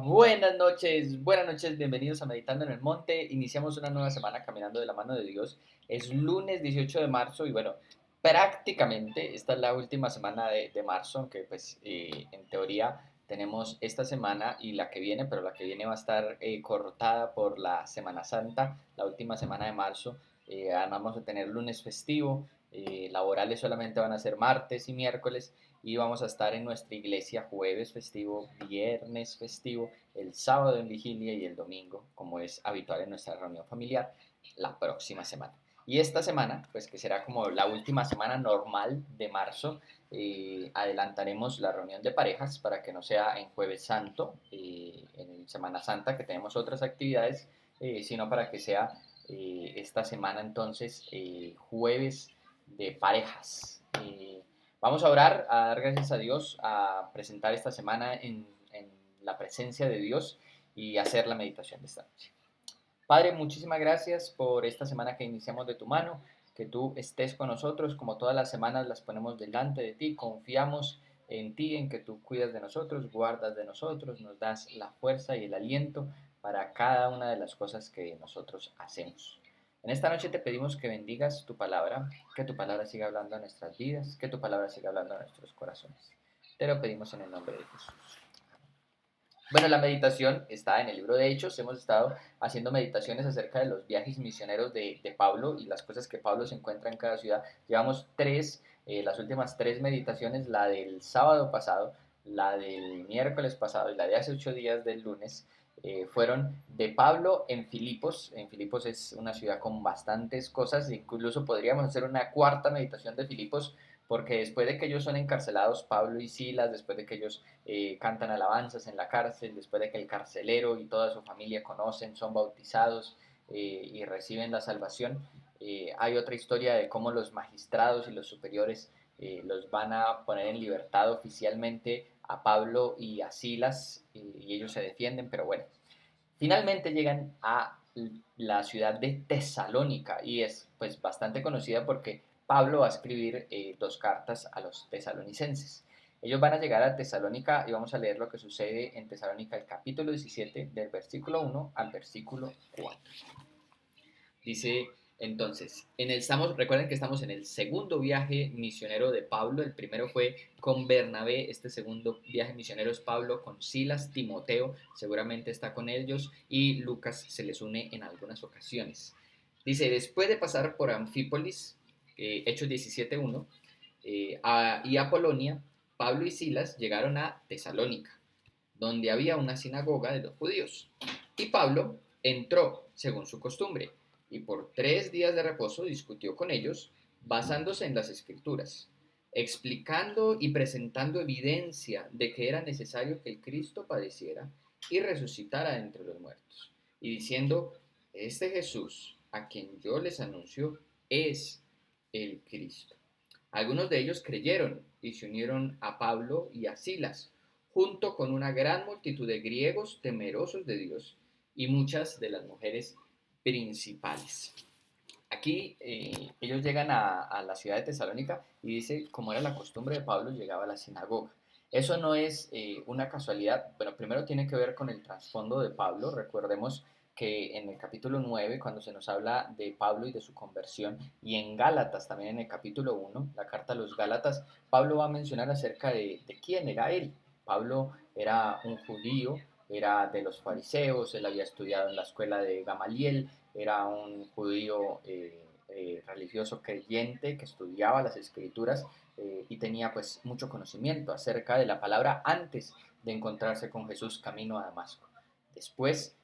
Buenas noches, bienvenidos a Meditando en el Monte. Iniciamos una nueva semana caminando de la mano de Dios. Es lunes 18 de marzo y bueno, prácticamente esta es la última semana de marzo, aunque pues en teoría tenemos esta semana y la que viene, pero la que viene va a estar cortada por la Semana Santa, la última semana de marzo. Además vamos a tener lunes festivo, laborales solamente van a ser martes y miércoles y vamos a estar en nuestra iglesia jueves festivo, viernes festivo, el sábado en vigilia y el domingo, como es habitual en nuestra reunión familiar, la próxima semana. Y esta semana, pues que será como la última semana normal de marzo, adelantaremos la reunión de parejas para que no sea en Jueves Santo, en Semana Santa, que tenemos otras actividades, sino para que sea esta semana entonces jueves de parejas. Vamos a orar, a dar gracias a Dios, a presentar esta semana en la presencia de Dios y hacer la meditación de esta noche. Padre, muchísimas gracias por esta semana que iniciamos de tu mano, que tú estés con nosotros, como todas las semanas las ponemos delante de ti, confiamos en ti, en que tú cuidas de nosotros, guardas de nosotros, nos das la fuerza y el aliento para cada una de las cosas que nosotros hacemos. En esta noche te pedimos que bendigas tu palabra, que tu palabra siga hablando a nuestras vidas, que tu palabra siga hablando a nuestros corazones. Te lo pedimos en el nombre de Jesús. Bueno, la meditación está en el libro de Hechos. Hemos estado haciendo meditaciones acerca de los viajes misioneros de Pablo y las cosas que Pablo se encuentra en cada ciudad. Llevamos las últimas tres meditaciones, la del sábado pasado, la del miércoles pasado y la de hace 8 días del lunes. Fueron de Pablo en Filipos. En Filipos es una ciudad con bastantes cosas, incluso podríamos hacer una cuarta meditación de Filipos, porque después de que ellos son encarcelados, Pablo y Silas, después de que ellos cantan alabanzas en la cárcel, después de que el carcelero y toda su familia conocen, son bautizados y reciben la salvación. Hay otra historia de cómo los magistrados y los superiores los van a poner en libertad oficialmente a Pablo y a Silas y ellos se defienden, pero bueno, finalmente llegan a la ciudad de Tesalónica y es pues bastante conocida porque Pablo va a escribir dos cartas a los tesalonicenses. Ellos van a llegar a Tesalónica y vamos a leer lo que sucede en Tesalónica, el capítulo 17, del versículo 1 al versículo 4. Dice entonces, recuerden que estamos en el segundo viaje misionero de Pablo. El primero fue con Bernabé, este segundo viaje misionero es Pablo con Silas, Timoteo seguramente está con ellos y Lucas se les une en algunas ocasiones. Dice, después de pasar por Anfípolis, Hechos 17.1, y a Polonia, Pablo y Silas llegaron a Tesalónica, donde había una sinagoga de los judíos. Y Pablo entró, según su costumbre, y por 3 días de reposo discutió con ellos, basándose en las escrituras, explicando y presentando evidencia de que era necesario que el Cristo padeciera y resucitara entre los muertos, y diciendo, este Jesús, a quien yo les anuncio, es el Cristo. Algunos de ellos creyeron y se unieron a Pablo y a Silas, junto con una gran multitud de griegos temerosos de Dios y muchas de las mujeres principales. Aquí ellos llegan a la ciudad de Tesalónica y dice, como era la costumbre de Pablo, llegaba a la sinagoga. Eso no es una casualidad. Bueno, primero tiene que ver con el trasfondo de Pablo. Recordemos que en el capítulo 9, cuando se nos habla de Pablo y de su conversión, y en Gálatas, también en el capítulo 1, la carta a los Gálatas, Pablo va a mencionar acerca de quién era él. Pablo era un judío, era de los fariseos, él había estudiado en la escuela de Gamaliel, era un judío religioso creyente que estudiaba las escrituras y tenía pues mucho conocimiento acerca de la palabra antes de encontrarse con Jesús camino a Damasco. Después,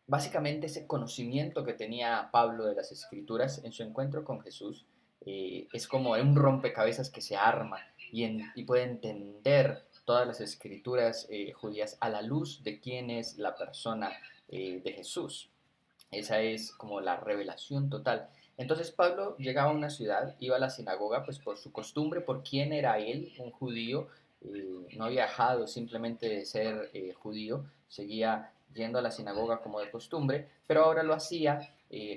básicamente ese conocimiento que tenía Pablo de las escrituras en su encuentro con Jesús es como un rompecabezas que se arma y puede entender todas las escrituras judías a la luz de quién es la persona de Jesús. Esa es como la revelación total. Entonces Pablo llegaba a una ciudad, iba a la sinagoga, pues por su costumbre, por quién era él, un judío, no había dejado simplemente de ser judío, seguía yendo a la sinagoga como de costumbre, pero ahora lo hacía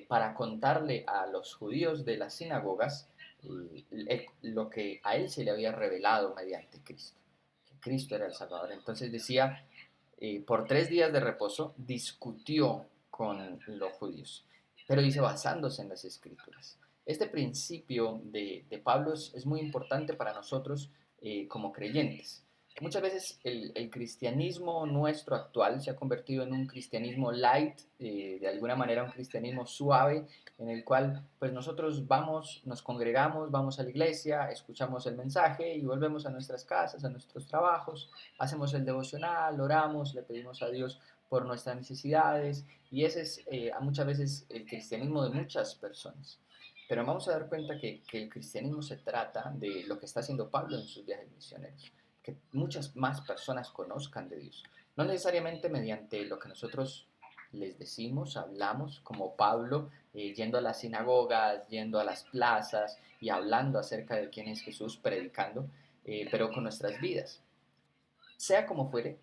para contarle a los judíos de las sinagogas lo que a él se le había revelado mediante Cristo, que Cristo era el Salvador. Entonces decía, por 3 días de reposo, discutió con los judíos, pero dice basándose en las escrituras. Este principio de Pablo es muy importante para nosotros como creyentes. Muchas veces el cristianismo nuestro actual se ha convertido en un cristianismo light, de alguna manera un cristianismo suave, en el cual pues nosotros vamos, nos congregamos, vamos a la iglesia, escuchamos el mensaje y volvemos a nuestras casas, a nuestros trabajos, hacemos el devocional, oramos, le pedimos a Dios por nuestras necesidades y ese es muchas veces el cristianismo de muchas personas. Pero vamos a dar cuenta que el cristianismo se trata de lo que está haciendo Pablo en sus viajes misioneros, que muchas más personas conozcan de Dios, no necesariamente mediante lo que nosotros les decimos, hablamos, como Pablo, yendo a las sinagogas, yendo a las plazas y hablando acerca de quién es Jesús, predicando, pero con nuestras vidas. Sea como fuere,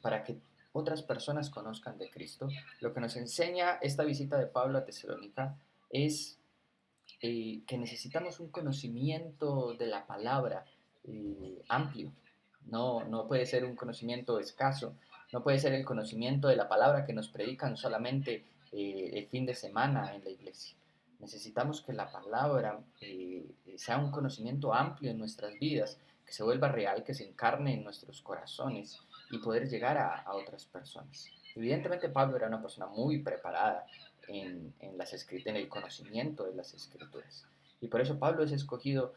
para que otras personas conozcan de Cristo, lo que nos enseña esta visita de Pablo a Tesalónica es que necesitamos un conocimiento de la palabra amplio. No puede ser un conocimiento escaso, no puede ser el conocimiento de la palabra que nos predican solamente el fin de semana en la iglesia. Necesitamos que la palabra sea un conocimiento amplio en nuestras vidas, que se vuelva real, que se encarne en nuestros corazones y poder llegar a otras personas. Evidentemente Pablo era una persona muy preparada en el conocimiento de las escrituras. Y por eso Pablo es escogido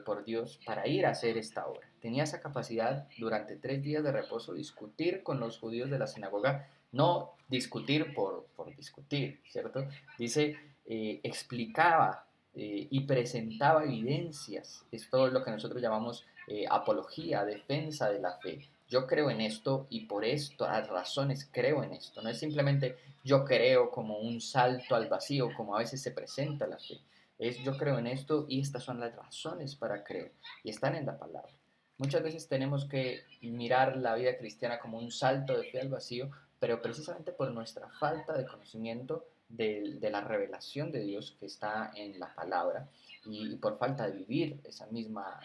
por Dios para ir a hacer esta obra. Tenía esa capacidad durante 3 días de reposo discutir con los judíos de la sinagoga, no discutir por discutir, ¿cierto? Dice, explicaba y presentaba evidencias. Esto es lo que nosotros llamamos apología, defensa de la fe. Yo creo en esto y por estas razones creo en esto. No es simplemente yo creo como un salto al vacío, como a veces se presenta la fe. Es yo creo en esto y estas son las razones para creer y están en la palabra. Muchas veces tenemos que mirar la vida cristiana como un salto de fe al vacío, pero precisamente por nuestra falta de conocimiento de la revelación de Dios que está en la palabra y por falta de vivir esa misma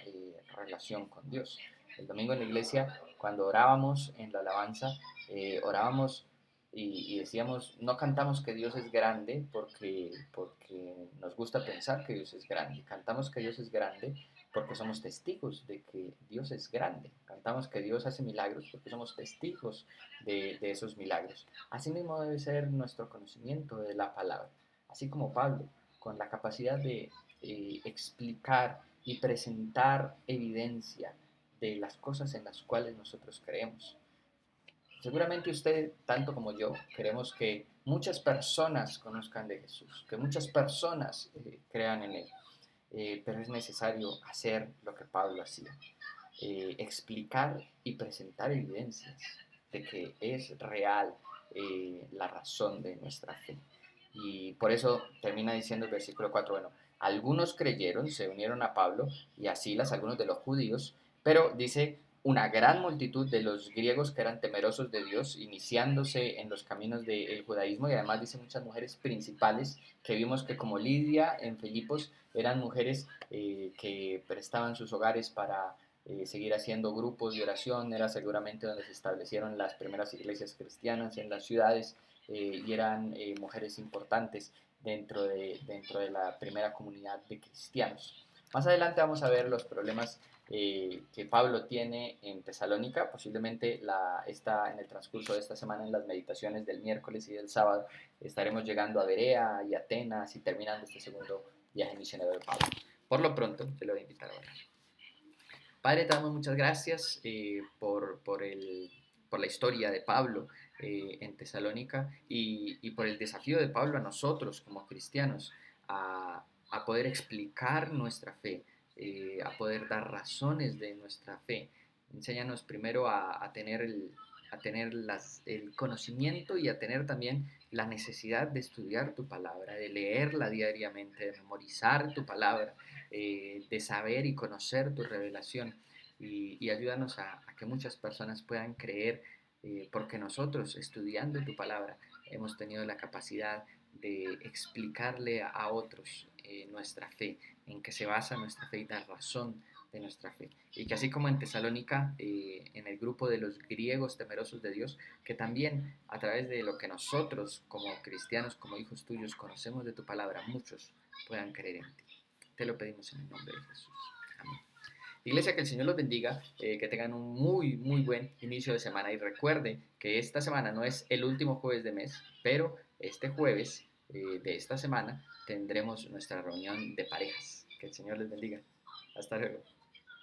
relación con Dios. El domingo en la iglesia, cuando orábamos en la alabanza, orábamos y decíamos, no cantamos que Dios es grande porque nos gusta pensar que Dios es grande, cantamos que Dios es grande porque somos testigos de que Dios es grande, cantamos que Dios hace milagros porque somos testigos de esos milagros. Asimismo debe ser nuestro conocimiento de la palabra, así como Pablo, con la capacidad de explicar y presentar evidencia de las cosas en las cuales nosotros creemos. Seguramente usted, tanto como yo, queremos que muchas personas conozcan de Jesús, que muchas personas crean en Él, pero es necesario hacer lo que Pablo hacía, explicar y presentar evidencias de que es real la razón de nuestra fe. Y por eso termina diciendo el versículo 4, bueno, algunos creyeron, se unieron a Pablo y a Silas, algunos de los judíos, pero dice una gran multitud de los griegos que eran temerosos de Dios, iniciándose en los caminos del judaísmo, y además dice muchas mujeres principales que vimos que como Lidia en Filipos eran mujeres que prestaban sus hogares para seguir haciendo grupos de oración, era seguramente donde se establecieron las primeras iglesias cristianas en las ciudades y eran mujeres importantes dentro de la primera comunidad de cristianos. Más adelante vamos a ver los problemas que Pablo tiene en Tesalónica, posiblemente en el transcurso de esta semana en las meditaciones del miércoles y del sábado estaremos llegando a Berea y Atenas y terminando este segundo viaje misionero de Pablo. Por lo pronto, te lo voy a invitar a orar. Padre, te damos muchas gracias por la historia de Pablo en Tesalónica y por el desafío de Pablo a nosotros como cristianos a poder explicar nuestra fe, a poder dar razones de nuestra fe. Enséñanos primero a tener el conocimiento y a tener también la necesidad de estudiar tu palabra, de leerla diariamente, de memorizar tu palabra, de saber y conocer tu revelación. Y ayúdanos a que muchas personas puedan creer, porque nosotros, estudiando tu palabra, hemos tenido la capacidad de explicarle a otros nuestra fe, en que se basa nuestra fe y dar razón de nuestra fe. Y que así como en Tesalónica, en el grupo de los griegos temerosos de Dios, que también a través de lo que nosotros como cristianos, como hijos tuyos, conocemos de tu palabra, muchos puedan creer en ti. Te lo pedimos en el nombre de Jesús. Amén. Iglesia, que el Señor los bendiga, que tengan un muy buen inicio de semana y recuerde que esta semana no es el último jueves de mes, pero este jueves de esta semana tendremos nuestra reunión de parejas. Que el Señor les bendiga. Hasta luego.